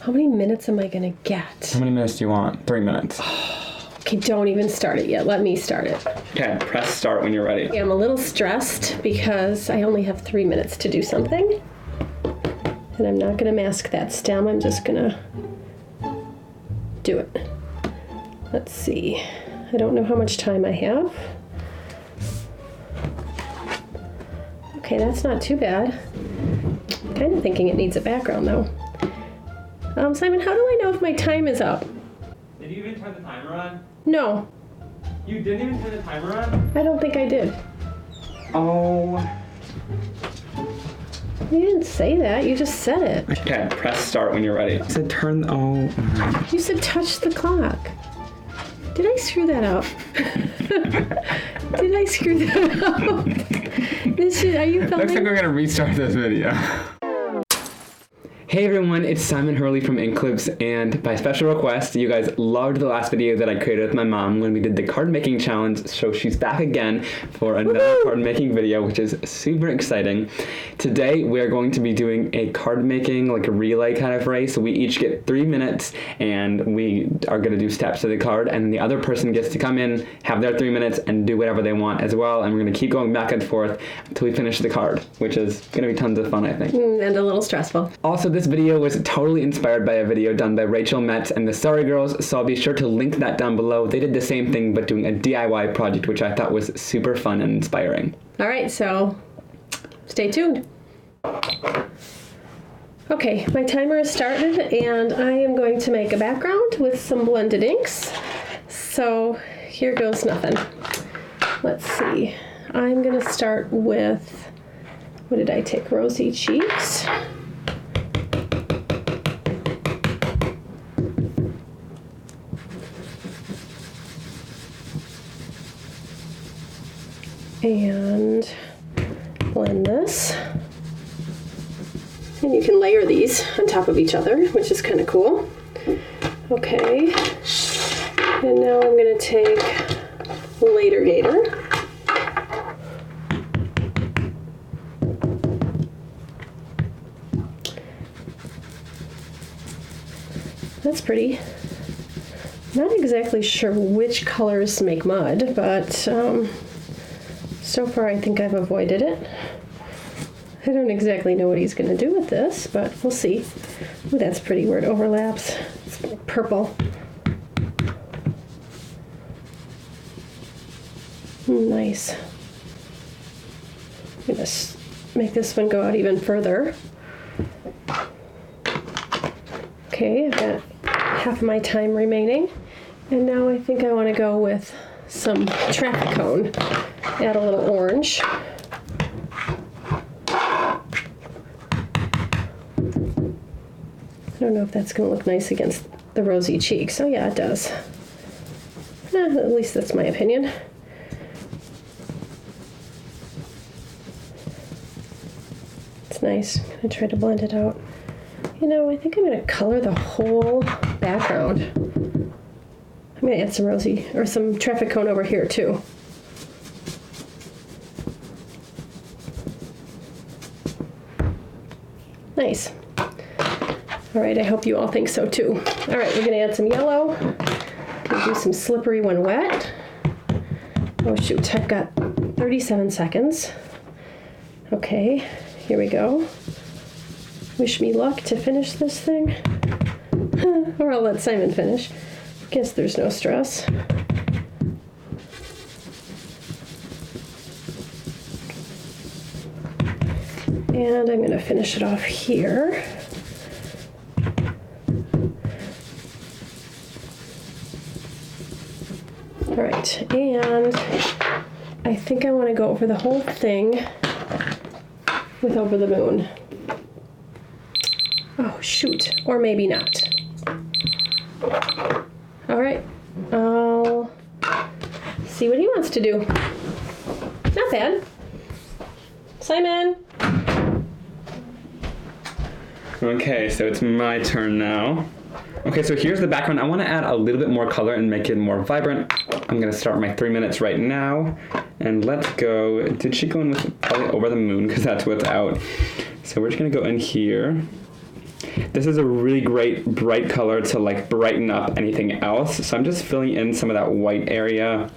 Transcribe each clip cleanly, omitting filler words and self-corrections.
How many minutes am I gonna get? How many minutes do you want? 3 minutes. Okay, don't even start it yet. Let me start it. Okay, press start when you're ready. I'm a little stressed because I only have 3 minutes to do something. And I'm not gonna mask that stem. I'm just gonna do it. Let's see. I don't know how much time I have. Okay, that's not too bad. I'm kind of thinking it needs a background though. Simon, how do I know if my time is up? Did you even turn the timer on? No, You didn't even turn the timer on? I don't think I did. Oh. You didn't say that, you just said it. Okay, press start when you're ready. I said turn, oh. You said touch the clock. Did I screw that up? Did I screw that up? Are you filming? Looks like we're gonna restart this video. Hey everyone, it's Simon Hurley from Inklipse, and by special request, you guys loved the last video that I created with my mom when we did the card making challenge, so she's back again for another card making video, which is super exciting. Today, we're going to be doing a card making, like a relay kind of race. We each get 3 minutes, and we are gonna do steps to the card, and the other person gets to come in, have their 3 minutes, and do whatever they want as well, and we're gonna keep going back and forth until we finish the card, which is gonna be tons of fun, I think. And a little stressful. Also, this video was totally inspired by a video done by Rachel Metz and the Sorry Girls, so I'll be sure to link that down below. They did the same thing, but doing a DIY project, which I thought was super fun and inspiring. All right, so stay tuned. Okay, my timer is started, and I am going to make a background with some blended inks. So here goes nothing. Let's see. I'm going to start with, what did I take? Rosy Cheeks. And blend this. And you can layer these on top of each other, which is kind of cool. Okay. And now I'm going to take Later Gator. That's pretty. Not exactly sure which colors make mud, but so far I think I've avoided it. I don't exactly know what he's going to do with this, but we'll see. Ooh, that's pretty where it overlaps. It's purple. Nice. I'm going to make this one go out even further. Okay, I've got half of my time remaining. And now I think I want to go with some traffic cone. Add a little orange. I don't know if that's going to look nice against the rosy cheeks. Oh yeah, it does. At least that's my opinion. It's nice. I'm going to try to blend it out. You know, I think I'm going to color the whole background. I'm going to add some rosy, or some traffic cone over here too. Nice. All right, I hope you all think so too. All right, we're gonna add some yellow. Gonna do some slippery when wet. Oh shoot, I've got 37 seconds. Okay, here we go. Wish me luck to finish this thing. Or I'll let Simon finish. Guess there's no stress. And I'm going to finish it off here. All right, and I think I want to go over the whole thing with Over the Moon. Oh, shoot, or maybe not. All right, I'll see what he wants to do. Not bad. Simon. Okay, so it's my turn now. Okay, so here's the background. I want to add a little bit more color and make it more vibrant. I'm going to start my 3 minutes right now. And let's go. Did she go in with probably Over the Moon? Because that's what's out. So we're just going to go in here. This is a really great bright color to like brighten up anything else. So I'm just filling in some of that white area.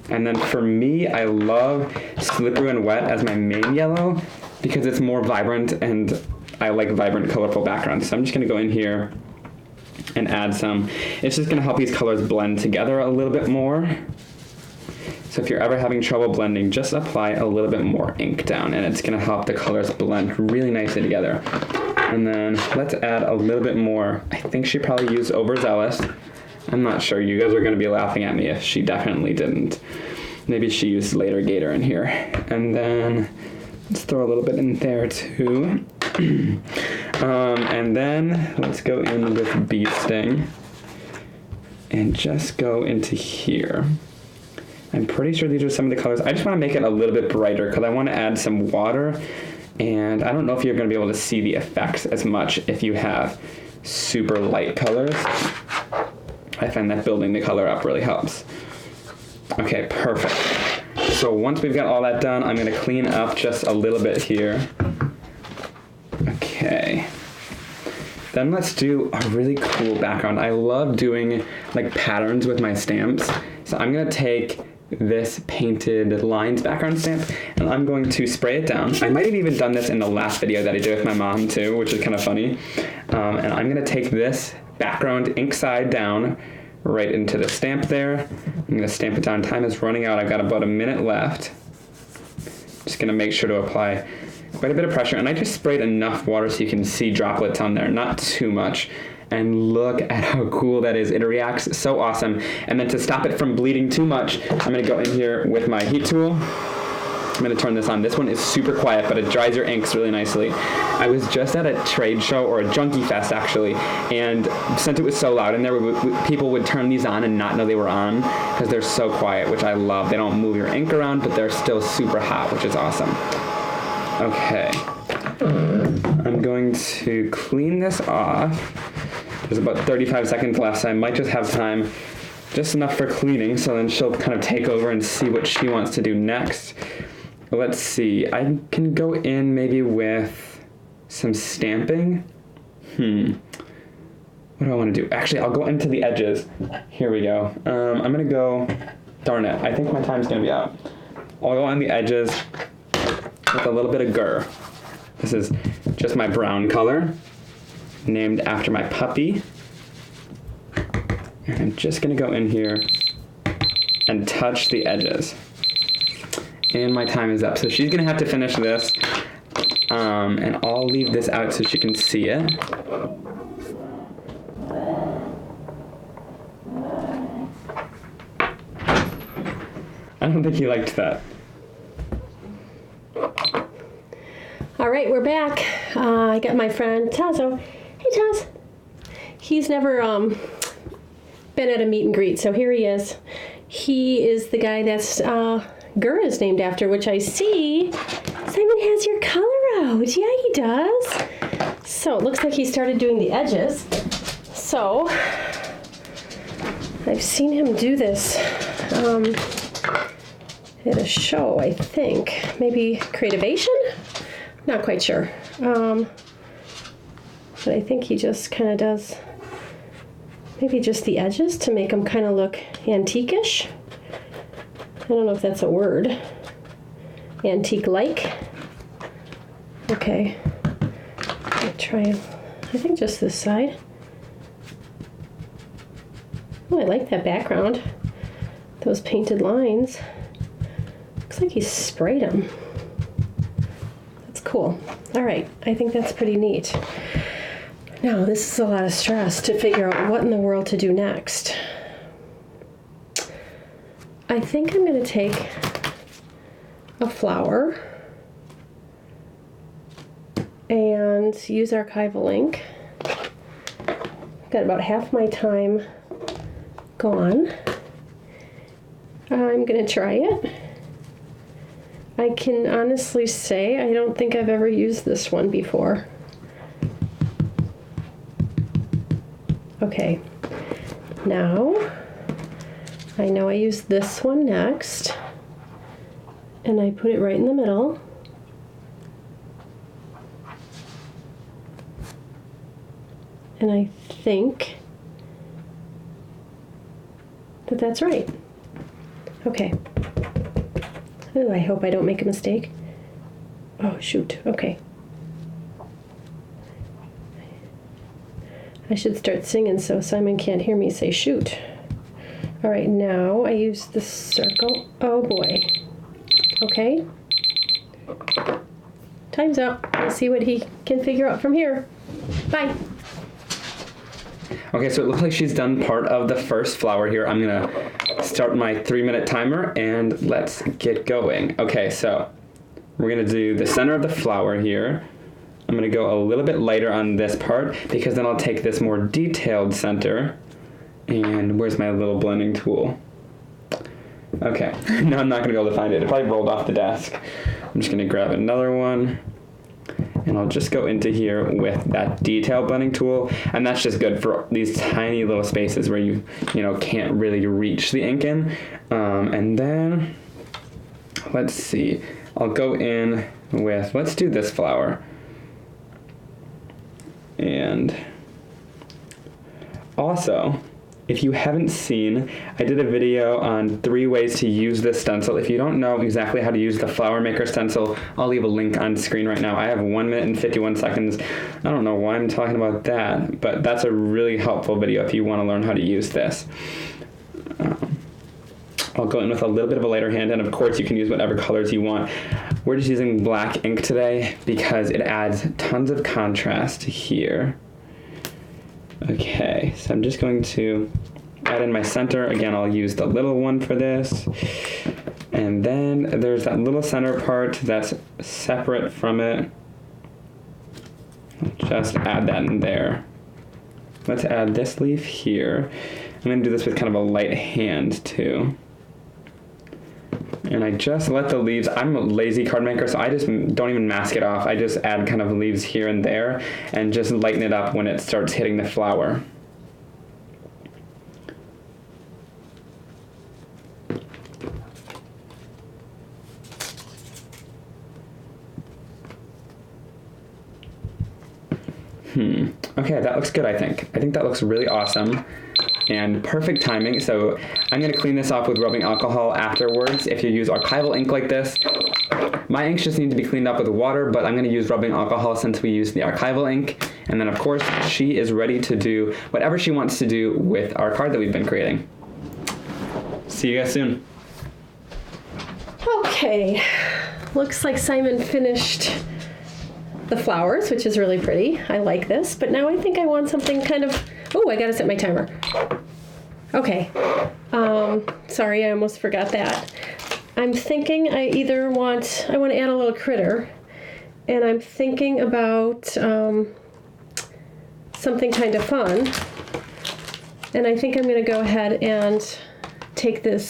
And then for me, I love Slippery and Wet as my main yellow because it's more vibrant and I like vibrant, colorful backgrounds. So I'm just gonna go in here and add some. It's just gonna help these colors blend together a little bit more. So if you're ever having trouble blending, just apply a little bit more ink down and it's gonna help the colors blend really nicely together. And then let's add a little bit more. I think she probably used Overzealous. I'm not sure. You guys are going to be laughing at me if she definitely didn't. Maybe she used Later Gator in here. And then let's throw a little bit in there too. And then let's go in with Bee Sting and just go into here. I'm pretty sure these are some of the colors. I just want to make it a little bit brighter because I want to add some water. And I don't know if you're going to be able to see the effects as much if you have super light colors. I find that building the color up really helps. Okay, perfect. So once we've got all that done, I'm going to clean up just a little bit here. Okay. Then let's do a really cool background. I love doing like patterns with my stamps. So I'm going to take this painted lines background stamp and I'm going to spray it down. I might have even done this in the last video that I did with my mom too, which is kind of funny. And I'm going to take this background ink side down right into the stamp there. I'm going to stamp it down. Time is running out. I've got about a minute left. Just going to make sure to apply quite a bit of pressure. And I just sprayed enough water so you can see droplets on there, not too much. And look at how cool that is. It reacts so awesome. And then to stop it from bleeding too much, I'm going to go in here with my heat tool. I'm going to turn this on. This one is super quiet, but it dries your inks really nicely. I was just at a trade show, or a junkie fest actually, and since it was so loud in there, people would turn these on and not know they were on because they're so quiet, which I love. They don't move your ink around, but they're still super hot, which is awesome. Okay. I'm going to clean this off. There's about 35 seconds left, so I might just have time just enough for cleaning, so then she'll kind of take over and see what she wants to do next. Let's see, I can go in maybe with some stamping. What do I want to do? Actually, I'll go into the edges. Here we go. I'm going to go, darn it, I think my time's going to be out. I'll go on the edges with a little bit of Gur. This is just my brown color, named after my puppy. And I'm just going to go in here and touch the edges. And my time is up. So she's going to have to finish this. And I'll leave this out so she can see it. I don't think he liked that. All right, we're back. I got my friend Tazo. Hey, Taz. He's never been at a meet and greet, so here he is. He is the guy that's Gur is named after, which I see Simon has your color out. Yeah, he does. So it looks like he started doing the edges. So I've seen him do this at a show, I think. Maybe Creativation? Not quite sure. But I think he just kind of does maybe just the edges to make them kind of look antique-ish. I don't know if that's a word. Antique-like. Okay. I'll try, I think just this side. Oh, I like that background. Those painted lines. Looks like he sprayed them. That's cool. All right, I think that's pretty neat. Now, this is a lot of stress to figure out what in the world to do next. I think I'm going to take a flower and use Archival ink. Got about half my time gone. I'm going to try it. I can honestly say I don't think I've ever used this one before. Okay, now I know I use this one next, and I put it right in the middle. And I think that that's right. Okay. Ooh, I hope I don't make a mistake. Oh, shoot. Okay. I should start singing so Simon can't hear me say shoot. All right, now I use the circle. Oh boy. Okay. Time's up. Let's see what he can figure out from here. Bye. Okay, so it looks like she's done part of the first flower here. I'm gonna start my 3-minute timer and let's get going. Okay, so we're gonna do the center of the flower here. I'm gonna go a little bit lighter on this part because then I'll take this more detailed center. And where's my little blending tool? Okay, now I'm not gonna be able to find it. It probably rolled off the desk. I'm just gonna grab another one. And I'll just go into here with that detail blending tool, and that's just good for these tiny little spaces where you can't really reach the ink in. And then let's see, I'll go in with, let's do this flower. And also, if you haven't seen, I did a video on 3 ways to use this stencil. If you don't know exactly how to use the Flower Maker stencil, I'll leave a link on screen right now. I have 1 minute and 51 seconds. I don't know why I'm talking about that, but that's a really helpful video if you want to learn how to use this. I'll go in with a little bit of a lighter hand, and of course you can use whatever colors you want. We're just using black ink today because it adds tons of contrast here. Okay, so I'm just going to add in my center. Again, I'll use the little one for this. And then there's that little center part that's separate from it. Just add that in there. Let's add this leaf here. I'm going to do this with kind of a light hand too. And I just let the leaves, I'm a lazy card maker, so I just don't even mask it off. I just add kind of leaves here and there and just lighten it up when it starts hitting the flower. Okay, that looks good, I think. I think that looks really awesome. And perfect timing, so I'm going to clean this off with rubbing alcohol afterwards. If you use archival ink like this, my inks just need to be cleaned up with water, but I'm going to use rubbing alcohol since we use the archival ink. And then of course, she is ready to do whatever she wants to do with our card that we've been creating. See you guys soon. Okay, looks like Simon finished the flowers, which is really pretty. I like this, but now I think I want something kind of, oh, I gotta set my timer. Okay, sorry, I almost forgot that. I'm thinking I want to add a little critter, and I'm thinking about something kind of fun, and I think I'm gonna go ahead and take this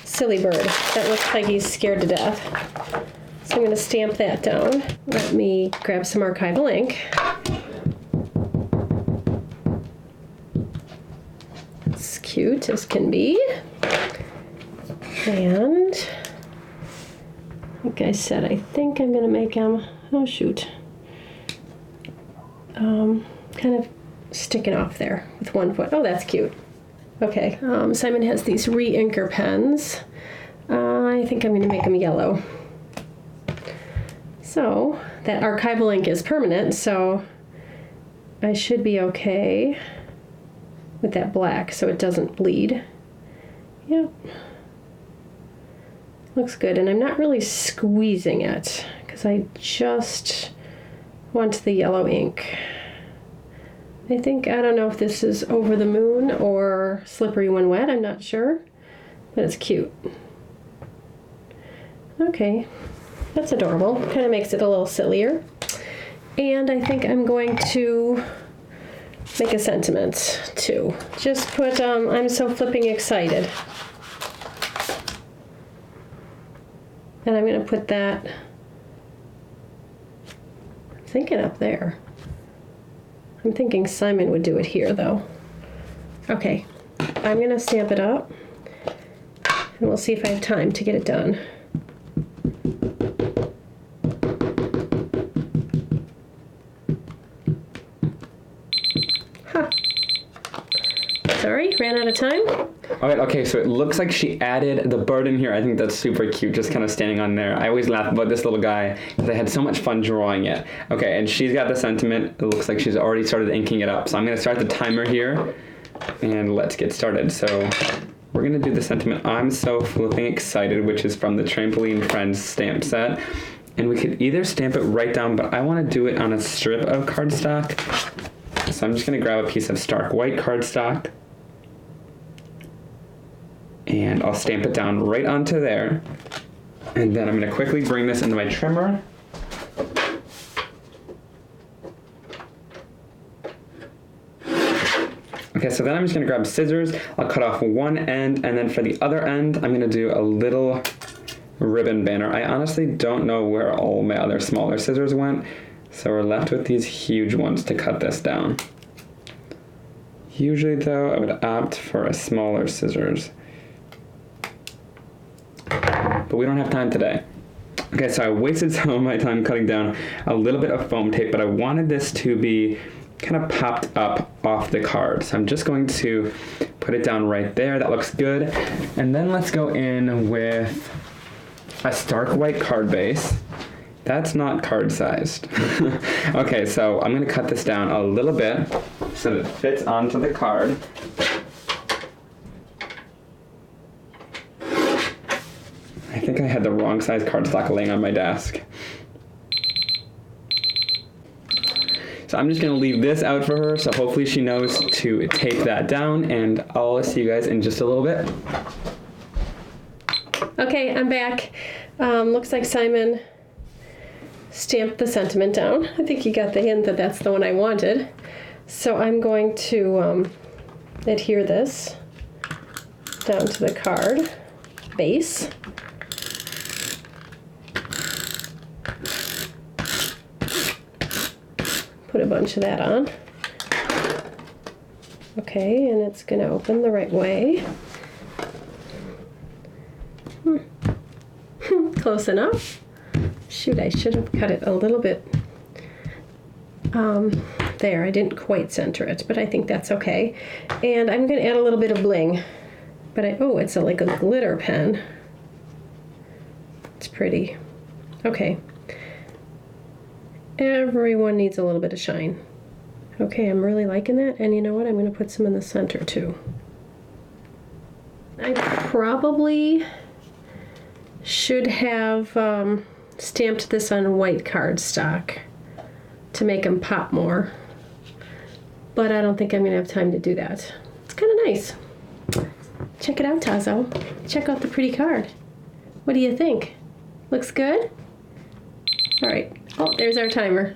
silly bird that looks like he's scared to death. So I'm going to stamp that down. Let me grab some archival ink. It's cute as can be. And like I said, I think I'm going to make him, oh shoot, kind of sticking off there with one foot. Oh, that's cute. Okay, Simon has these Reinkers pens. I think I'm going to make them yellow. So that archival ink is permanent, so I should be okay with that black so it doesn't bleed. Yep. Looks good, and I'm not really squeezing it because I just want the yellow ink. I don't know if this is Over the Moon or Slippery When Wet, I'm not sure, but it's cute. Okay. That's adorable. Kind of makes it a little sillier. And I think I'm going to make a sentiment too. Just put, I'm so flipping excited. And I'm going to put that, I'm thinking up there. I'm thinking Simon would do it here though. Okay, I'm going to stamp it up and we'll see if I have time to get it done. Sorry, ran out of time. All right, okay, so it looks like she added the bird in here. I think that's super cute, just kind of standing on there. I always laugh about this little guy because I had so much fun drawing it. Okay, and she's got the sentiment. It looks like she's already started inking it up. So I'm gonna start the timer here, and let's get started. So we're gonna do the sentiment. I'm so flipping excited, which is from the Trampoline Friends stamp set. And we could either stamp it right down, but I wanna do it on a strip of cardstock. So I'm just gonna grab a piece of stark white cardstock, and I'll stamp it down right onto there. And then I'm gonna quickly bring this into my trimmer. Okay, so then I'm just gonna grab scissors. I'll cut off one end, and then for the other end, I'm gonna do a little ribbon banner. I honestly don't know where all my other smaller scissors went, so we're left with these huge ones to cut this down. Usually though, I would opt for a smaller scissors, but we don't have time today. Okay, so I wasted some of my time cutting down a little bit of foam tape, but I wanted this to be kind of popped up off the card. So I'm just going to put it down right there. That looks good. And then let's go in with a stark white card base. That's not card sized. Okay, so I'm gonna cut this down a little bit so that it fits onto the card. I think I had the wrong size cardstock laying on my desk. So I'm just gonna leave this out for her, so hopefully she knows to tape that down, and I'll see you guys in just a little bit. Okay, I'm back. Looks like Simon stamped the sentiment down. I think he got the hint that that's the one I wanted. So I'm going to adhere this down to the card base. Put a bunch of that on. Okay, and it's going to open the right way. Close enough. Shoot, I should have cut it a little bit. There, I didn't quite center it, but I think that's okay. And I'm going to add a little bit of bling. But it's like a glitter pen. It's pretty. Okay. Everyone needs a little bit of shine. Okay, I'm really liking that. And you know what? I'm going to put some in the center too. I probably should have stamped this on white cardstock to make them pop more. But I don't think I'm going to have time to do that. It's kind of nice. Check it out, Tazo. Check out the pretty card. What do you think? Looks good? All right. Oh, there's our timer.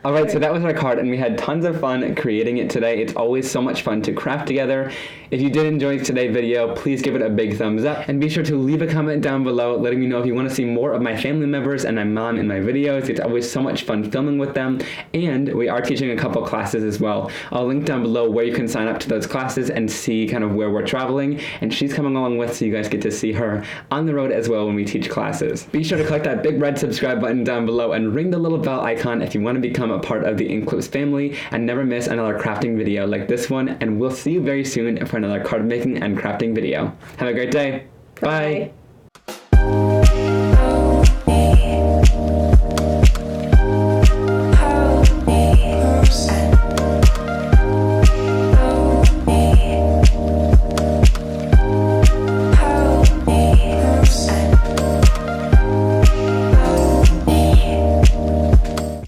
All right, so that was our card, and we had tons of fun creating it today. It's always so much fun to craft together. If you did enjoy today's video, please give it a big thumbs up, and be sure to leave a comment down below letting me know if you want to see more of my family members and my mom in my videos. It's always so much fun filming with them, and we are teaching a couple classes as well. I'll link down below where you can sign up to those classes and see kind of where we're traveling, and she's coming along with, so you guys get to see her on the road as well when we teach classes. Be sure to click that big red subscribe button down below and ring the little bell icon if you want to become a part of the Inklipse family and never miss another crafting video like this one, and we'll see you very soon for another card making and crafting video. Have a great day. Bye.